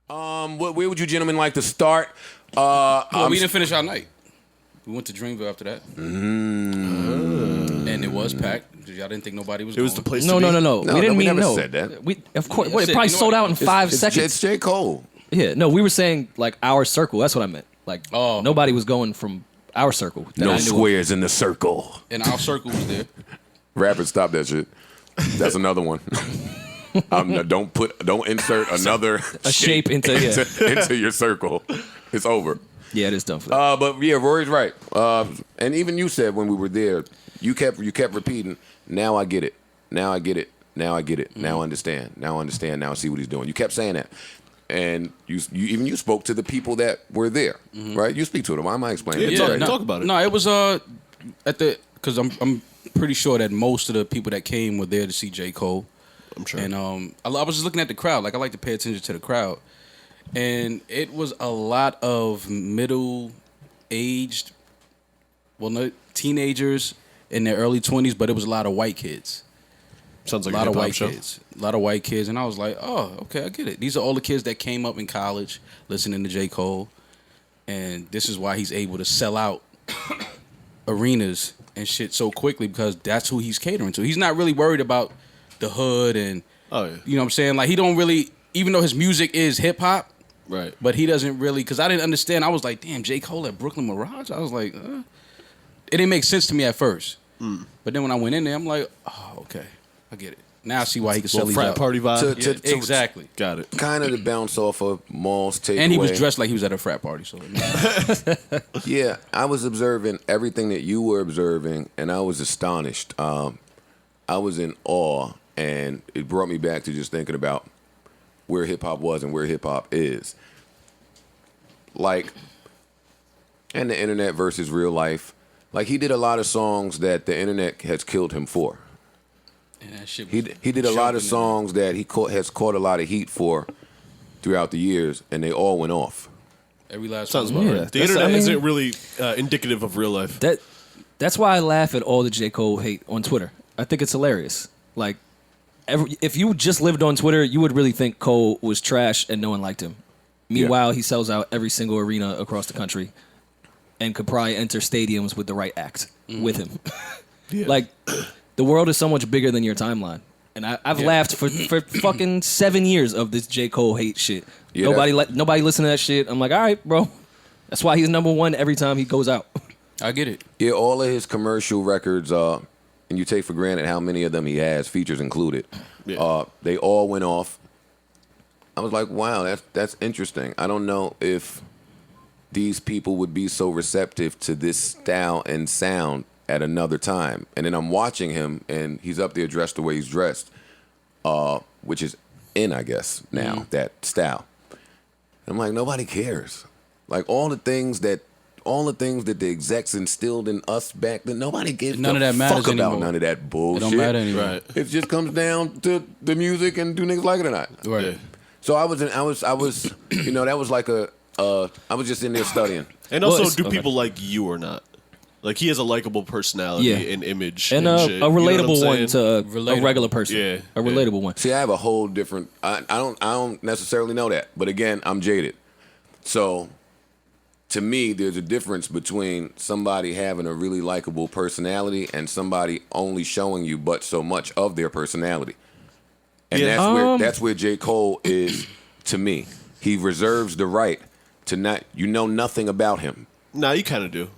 Where would you gentlemen like to start? Well, we didn't finish our night. We went to Dreamville after that. And it was packed. Y'all didn't think nobody was going. It was the place to No. be. We didn't we mean never no. said that. We of course. Yeah, It shit, probably you know sold what? out in 5 It's seconds. j.cole. Yeah, no, we were saying like our circle. That's what I meant. Like Oh. nobody was going from our circle. that I No knew of. squares in the circle. And our circle was there. Rappers, stop that shit. That's another one. Don't insert another A shape into into your circle. It's over. Yeah, it is done for that. But yeah, Rory's right. And even you said when we were there, you kept repeating. Now I get it. Now I get it. Now I get it. Now I understand. Now I understand. Now I see what he's doing. You kept saying that, and you spoke to the people that were there, right? You speak to them. Why am I explaining? Yeah, it? talk about it. No, it was because I'm pretty sure that most of the people that came were there to see J.Cole. I'm sure. And I was just looking at the crowd. Like I like to pay attention to the crowd, and it was a lot of middle-aged, no, teenagers in their early 20s, but it was a lot of white kids. Sounds like A lot of hip-hop white show. kids. A lot of white kids. And I was like, oh, okay, I get it. These are all the kids that came up in college listening to J. Cole. And this is why he's able to sell out arenas and shit so quickly, because that's who he's catering to. He's not really worried about the hood and, Oh yeah. you know what I'm saying? Like, he don't really, even though his music is hip-hop, Right. but he doesn't really, because I didn't understand. I was like, damn, J. Cole at Brooklyn Mirage? I was like, It didn't make sense to me at first. But then when I went in there, I'm like, oh, okay. I get it. Now I see why he can sell Little these frat out. party vibe. To- Exactly. Got it. Kind of to bounce off of Maul's takeaway. And he was dressed like he was at a frat party. So Yeah, I was observing everything that you were observing, and I was astonished. I was in awe, and it brought me back to just thinking about where hip-hop was and where hip-hop is. Like, and the internet versus real life. Like, he did a lot of songs that the internet has killed him for. and that shit He did a lot of songs that he has caught a lot of heat for throughout the years, and they all went off. Every last Sounds one. about Yeah. right. The That's- internet I mean- isn't really indicative of real life. That's why I laugh at all the J. Cole hate on Twitter. I think it's hilarious. Like, if you just lived on Twitter, you would really think Cole was trash and no one liked him. Meanwhile, he sells out every single arena across the country and could probably enter stadiums with the right act with him. Like, the world is so much bigger than your timeline. And I've laughed for fucking 7 years of this J. Cole hate shit. Yeah, Nobody listen to that shit. I'm like, all right, bro. That's why he's number one every time he goes out. I get it. Yeah, all of his commercial records, and you take for granted how many of them he has, features included. Yeah. They all went off. I was like, wow, that's interesting. I don't know if these people would be so receptive to this style and sound at another time. And then I'm watching him, and he's up there dressed the way he's dressed, which is in, I guess, now, that style. And I'm like, nobody cares. Like, all the things that the execs instilled in us back then, nobody gives None a of that matters fuck about anymore. none of that It bullshit. don't matter anymore. Right. It just comes down to the music and do niggas like it or not. Right. Yeah. So I was, you know, that was like I was just in there studying. And also, it's- do okay. people like you or not? Like, he has a likable personality Yeah. and image And and a shit. You know what I'm relatable one saying? to a Relatable. regular person. Yeah. A relatable one. See, I have a whole different. I don't necessarily know that, but again, I'm jaded. So, to me, there's a difference between somebody having a really likable personality and somebody only showing you but so much of their personality. And Yeah. that's where J. Cole is to me. He reserves the right to not. You know nothing about him. Nah, you kind of do.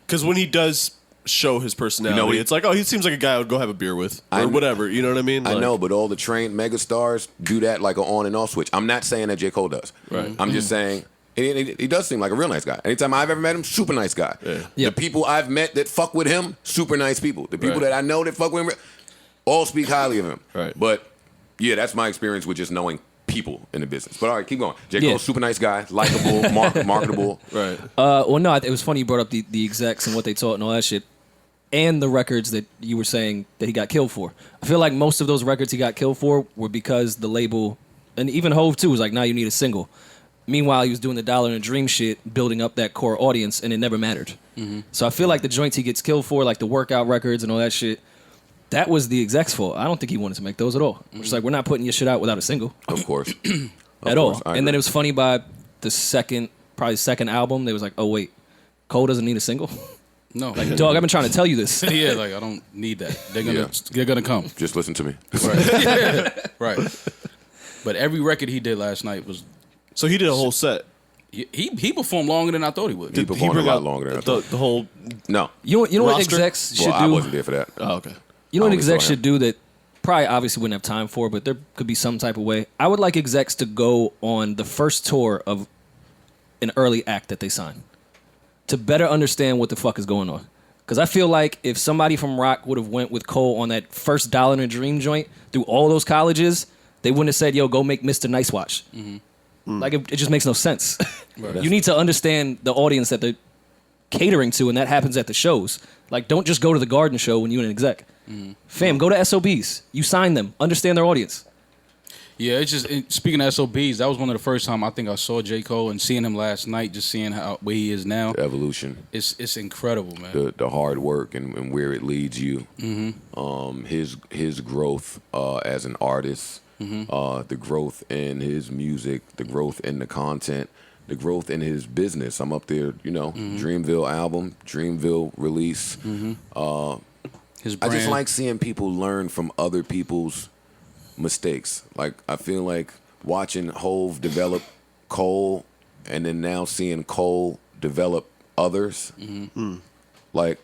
Because when he does show his personality, it's like, oh, he seems like a guy I would go have a beer with. Or whatever, you know what I mean? I Like, know, but all the trained megastars do that like an on and off switch. I'm not saying that J. Cole does. Right. I'm just saying he does seem like a real nice guy. Anytime I've ever met him, super nice guy. Yeah. The people I've met that fuck with him, super nice people. The people Right. that I know that fuck with him, all speak highly of him. Right. But yeah, that's my experience with just knowing people in the business. But all right, keep going. J. Yeah. Cole's super nice guy, likable, marketable. Right. Well, no, it was funny you brought up the execs and what they taught and all that shit, and the records that you were saying that he got killed for. I feel like most of those records he got killed for were because the label, and even Hove too, was like, "Now you need a single." Meanwhile, he was doing the Dollar and a Dream shit, building up that core audience, and it never mattered. So I feel like the joints he gets killed for, like the workout records and all that shit, that was the exec's fault. I don't think he wanted to make those at all. It's like, we're not putting your shit out without a single. Of course. at all. And then it was funny by the second album, they was like, oh wait, Cole doesn't need a single. No, like dog, I've been trying to tell you this. Yeah, like I don't need that. They're gonna come. Just listen to me. Right. Right. But every record he did last night was. So he did a whole set. He performed longer than I thought he would. He performed a lot longer than I thought. The whole. No. You know what roster? execs should do? I wasn't there for that. Oh, okay. You know what execs should do that probably obviously wouldn't have time for, but there could be some type of way. I would like execs to go on the first tour of an early act that they sign to better understand what the fuck is going on. Because I feel like if somebody from rock would have went with Cole on that first Dollar in a Dream joint through all those colleges, they wouldn't have said, yo, go make Mr. Nice Watch. Mm-hmm. Like, it just makes no sense. Right. You need to understand the audience that they're catering to, and that happens at the shows. Like, don't just go to the Garden show when you're an exec. Mm-hmm. Fam, go to SOBs. You sign them. Understand their audience. Yeah, it's just, speaking of SOBs, that was one of the first time I think I saw J.Cole, and seeing him last night, just seeing where he is now. The evolution. It's incredible, man. The hard work and where it leads you. Mm-hmm. His growth as an artist, the growth in his music, the growth in the content, the growth in his business. I'm up there, Dreamville album, Dreamville release. Mm-hmm. His brand. I just like seeing people learn from other people's mistakes. Like, I feel like watching Hove develop Cole and then now seeing Cole develop others. Mm-hmm. Like,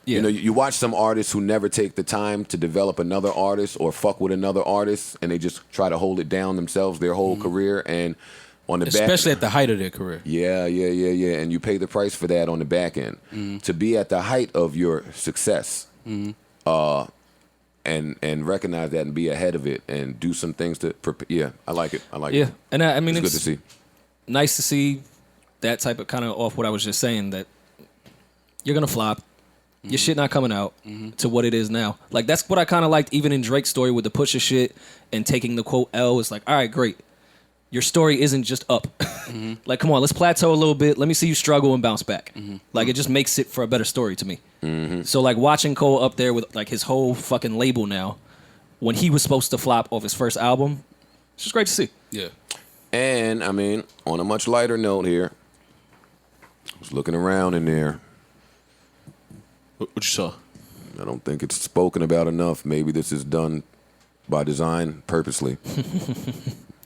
you watch some artists who never take the time to develop another artist or fuck with another artist, and they just try to hold it down themselves their whole career, and on the especially at the height of their career. Yeah. And you pay the price for that on the back end. Mm-hmm. To be at the height of your success. Mm-hmm. And recognize that and be ahead of it and do some things to prepare. Yeah, I like it. Yeah, and I mean, it's good to see. Nice to see that type of kind of off what I was just saying, that you're gonna flop. Mm-hmm. Your shit not coming out to what it is now. Like, that's what I kind of liked even in Drake's story with the Pusha shit and taking the quote L. It's like, all right, great. Your story isn't just up. Mm-hmm. Like, come on, let's plateau a little bit. Let me see you struggle and bounce back. Mm-hmm. Like, it just makes it for a better story to me. Mm-hmm. So, like, watching Cole up there with, like, his whole fucking label now, when he was supposed to flop off his first album, it's just great to see. Yeah. And, I mean, on a much lighter note here, I was looking around in there. What you saw? I don't think it's spoken about enough. Maybe this is done by design purposely.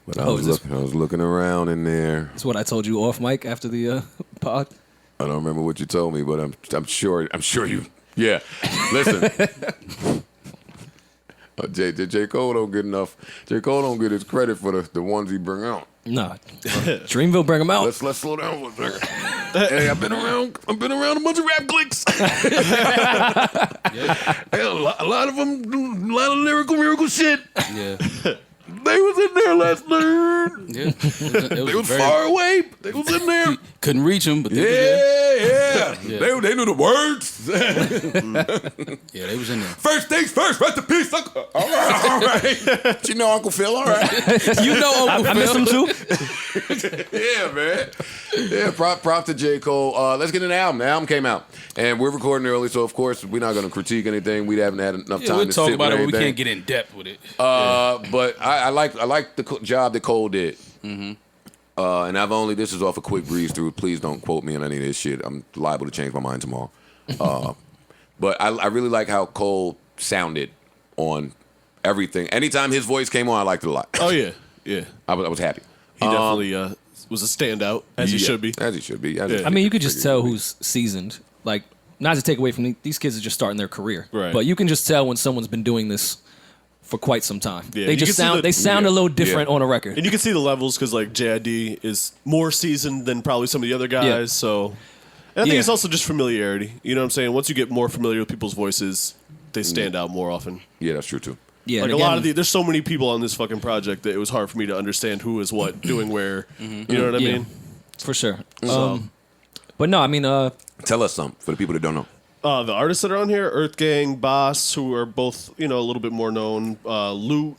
But I was looking around in there. That's what I told you off mic after the pod. I don't remember what you told me, but I'm sure you. Yeah, listen. J.Cole don't get enough. J.Cole don't get his credit for the ones he bring out. Nah, Dreamville bring him out. Let's slow down for a second. Hey, I've been around a bunch of rap cliques. Hey, a lot of them, a lot of lyrical shit. Yeah. They was in there last night. Yeah, they was far away. They was in there. Couldn't reach them, but yeah. They knew the words. Yeah, they was in there. First things first, rest in peace, Uncle. All right. You know Uncle Phil, all right. You know Uncle Phil. I miss him too. Yeah, man. Yeah, prop to J.Cole. Let's get an album. The album came out, and we're recording early, so of course we're not going to critique anything. We haven't had enough time to talk sit about with it. anything. We can't get in depth with it. But I like the job that Cole did. Mm-hmm. And this is off a quick breeze through. Please don't quote me on any of this shit. I'm liable to change my mind tomorrow. But I really like how Cole sounded on everything. Anytime his voice came on, I liked it a lot. Oh, yeah. Yeah. I was happy. He definitely was a standout, as he should be. As he should be. I mean, you could just tell who's seasoned. Like, not to take away from these kids are just starting their career. Right. But you can just tell when someone's been doing this for quite some time. Yeah, they just sound a little different on a record. And you can see the levels because, like, JID is more seasoned than probably some of the other guys. Yeah. So, and I think it's also just familiarity. You know what I'm saying? Once you get more familiar with people's voices, they stand out more often. Yeah, that's true too. Yeah, like lot of there's so many people on this fucking project that it was hard for me to understand who is what, doing where. You know what I mean? For sure. So. But no, I mean, tell us something for the people that don't know. The artists that are on here, Earth Gang, Boss, who are both, a little bit more known. Loot,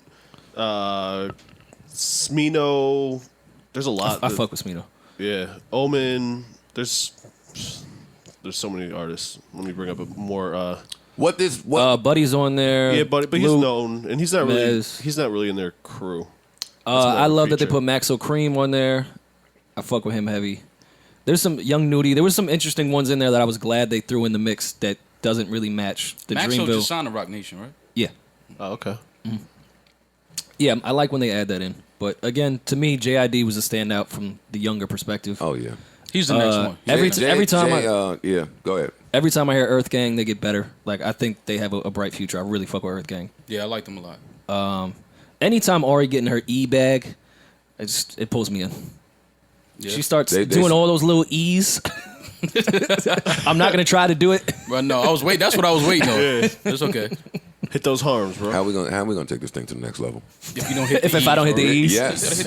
Smino. There's a lot. I fuck with Smino. Yeah. Omen. There's so many artists. Let me bring up a more. Buddy's on there. Yeah, but he's known, and he's not really in their crew. I love that they put Maxo Cream on there. I fuck with him heavy. There's some Young Nudie. There was some interesting ones in there that I was glad they threw in the mix that doesn't really match the Maxo Dreamville. just signed to Rock Nation, right? Yeah. Oh, okay. Yeah, I like when they add that in. But again, to me, JID was a standout from the younger perspective. Oh yeah. He's the next one. Every time yeah, go ahead. every time I hear Earth Gang, they get better. Like I think they have a bright future. I really fuck with Earth Gang. Yeah, I like them a lot. Anytime Ari getting her E bag, it pulls me in. Yeah. She starts doing all those little E's. I'm not gonna try to do it. But no, I was waiting. That's what I was waiting on. It's okay. Hit those harms, bro. How we gonna take this thing to the next level? If you don't hit, If I don't hit the E's, Yes.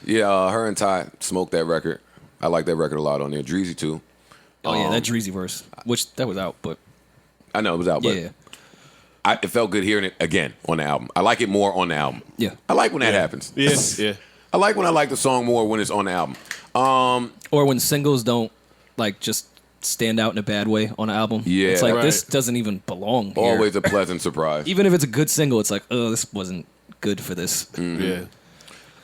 Yeah, her and Ty smoked that record. I like that record a lot on there. Dreezy too. Oh yeah, that Dreezy verse, which that was out, but I know it was out, but yeah, it felt good hearing it again on the album. I like it more on the album. yeah. I like when that happens. Yeah. I like when I like the song more when it's on the album. Or when singles don't like just stand out in a bad way on an album. Yeah. It's like Right. this doesn't even belong here. Always a pleasant surprise. Even if it's a good single, it's like, oh, this wasn't good for this. Yeah.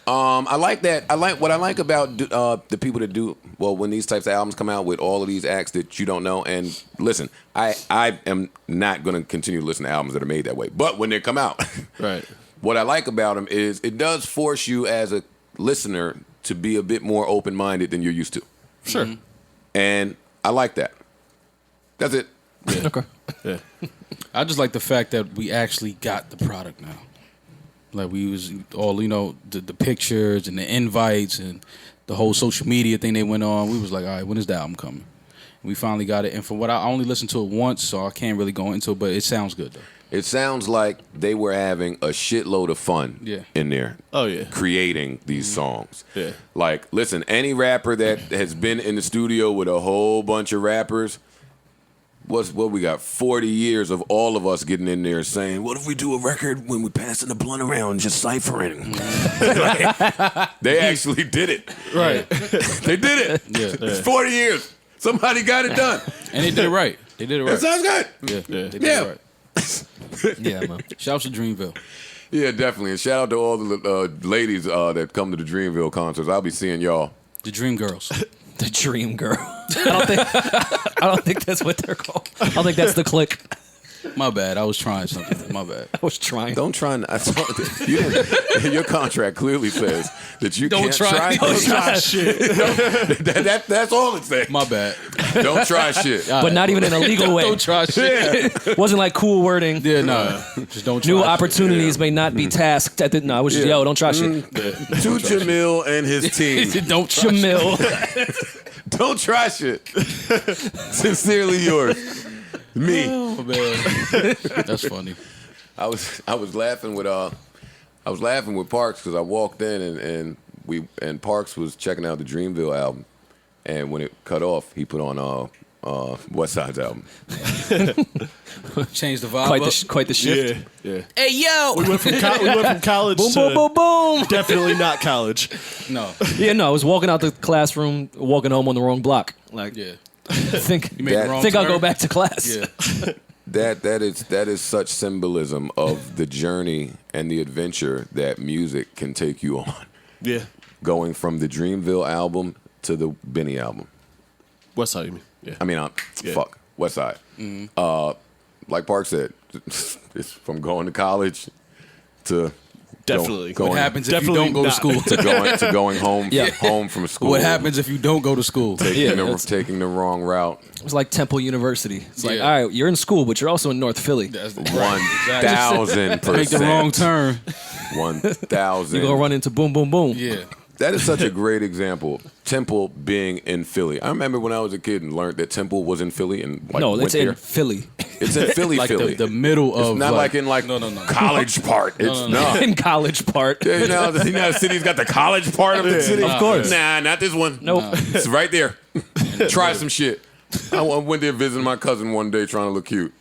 I like that. I like what I like about the people that do well when these types of albums come out with all of these acts that you don't know. And listen, I am not going to continue to listen to albums that are made that way. But when they come out, Right. what I like about them is it does force you as a listener to be a bit more open minded than you're used to. Sure. And I like that. That's it. Okay. Yeah. I just like the fact that we actually got the product now. Like we was all, the pictures and the invites and the whole social media thing they went on. We was like, all right, when is the album coming? And we finally got it. And from what I only listened to it once, so I can't really go into it, but it sounds good though. It sounds like they were having a shitload of fun in there. Oh, yeah. Creating these songs. Yeah. Like, listen, any rapper that has been in the studio with a whole bunch of rappers, what we got 40 years of all of us getting in there saying, what if we do a record when we passing the blunt around and just ciphering? They actually did it. Right. They did it. Yeah. It's 40 years. Somebody got it done. And they did it right. They did it That right. sounds good. Yeah. They did Yeah. it right. Yeah, man. Shouts to Dreamville. Yeah, definitely. And shout out to all the ladies that come to the Dreamville concerts. I'll be seeing y'all. The Dream Girls. The Dream Girl. I don't think that's what they're called. I don't think that's the click. My bad. I was trying something. My bad. I was trying. Don't try. You didn't, your contract clearly says that you Don't can't try. try. Don't try shit. That's all it says. My bad. Don't try shit. But not even in a legal way. Don't try shit. Wasn't like cool wording. Yeah, no. Just don't try New shit. opportunities may not be tasked at the. No, I was just, yo, don't try shit. To Jamil and his team. Don't try shit. Jamil. Don't try shit. Sincerely yours. Me. Oh, man. That's funny. I was laughing with Parks because I walked in and Parks was checking out the Dreamville album, and when it cut off, he put on West Side's album. Change the vibe. Quite the shift. Yeah. Hey, yo. We went from college Boom, to boom, boom, boom. definitely not college. No. Yeah, no, I was walking out the classroom, walking home on the wrong block. Like, Yeah. think You made the wrong I'll turn. go back to class. Yeah. That is such symbolism of the journey and the adventure that music can take you on. Yeah. Going from the Dreamville album to the Benny album. West Side, you mean? Yeah. I mean, Yeah. fuck, West Side. Like Park said, it's from going to college to Definitely. going, What happens if you Definitely don't go to not. school? to going home home from school. What happens if you don't go to school? Taking the wrong route. It was like Temple University. It's like, Yeah. all right, you're in school, but you're also in North Philly. That's 1,000%. Make the wrong turn. 1,000. You go run into boom, boom, boom. Yeah. That is such a great example. Temple being in Philly. I remember when I was a kid and learned that Temple was in Philly and No, went it's there. in Philly. It's in Philly, Like Philly. the middle of. It's not like in No. college part. It's not. In college part. Yeah, you know the city's got the college part of the city. Of course. Nah, not this one. Nope. It's right there. Try some shit. I went there visiting my cousin one day trying to look cute.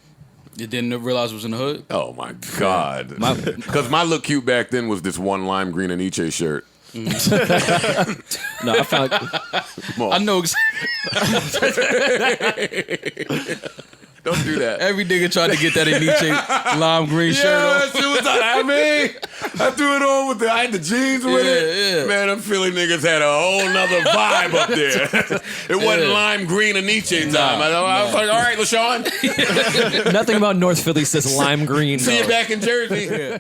You didn't realize it was in the hood? Oh my God. Because my look cute back then was this one lime green and Iche shirt. No, I found. I know. Don't do that. Every nigga tried to get that Nietzsche lime green shirt on. That shit was I threw it on I had the jeans with it. Yeah. Man, I'm feeling niggas had a whole nother vibe up there. It wasn't lime green and Nietzsche time. I was like, all right, LaShawn. Nothing about North Philly says lime green. See you back in Jersey.